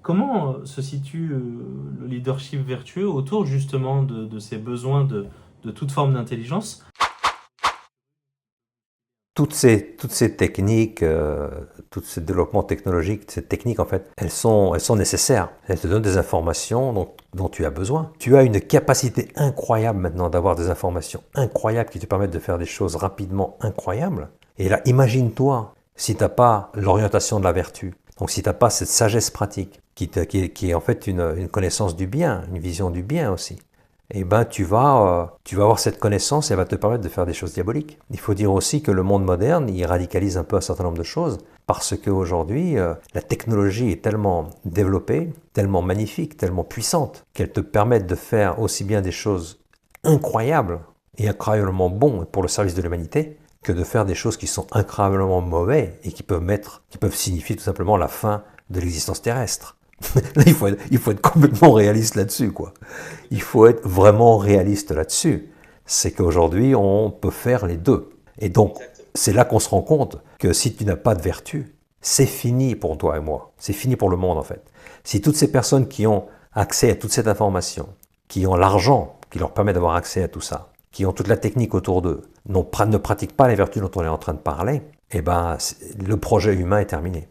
Comment se situe le leadership vertueux autour justement de ces besoins de toute forme d'intelligence? Toutes ces techniques, tout ce développement technologique, ces techniques en fait, elles sont nécessaires. Elles te donnent des informations dont tu as besoin. Tu as une capacité incroyable maintenant d'avoir des informations incroyables qui te permettent de faire des choses rapidement incroyables. Et là, imagine-toi si tu n'as pas l'orientation de la vertu, donc si tu n'as pas cette sagesse pratique, qui est en fait une connaissance du bien, une vision du bien aussi, eh ben tu vas avoir cette connaissance et elle va te permettre de faire des choses diaboliques. Il faut dire aussi que le monde moderne, il radicalise un peu un certain nombre de choses parce qu'aujourd'hui, la technologie est tellement développée, tellement magnifique, tellement puissante qu'elle te permet de faire aussi bien des choses incroyables et incroyablement bons pour le service de l'humanité que de faire des choses qui sont incroyablement mauvaises et qui peuvent signifier tout simplement la fin de l'existence terrestre. Là, il faut être complètement réaliste là-dessus, quoi. Il faut être vraiment réaliste là-dessus. C'est qu'aujourd'hui, on peut faire les deux. Et donc, c'est là qu'on se rend compte que si tu n'as pas de vertu, c'est fini pour toi et moi. C'est fini pour le monde, en fait. Si toutes ces personnes qui ont accès à toute cette information, qui ont l'argent qui leur permet d'avoir accès à tout ça, qui ont toute la technique autour d'eux, ne pratiquent pas les vertus dont on est en train de parler, eh ben, le projet humain est terminé.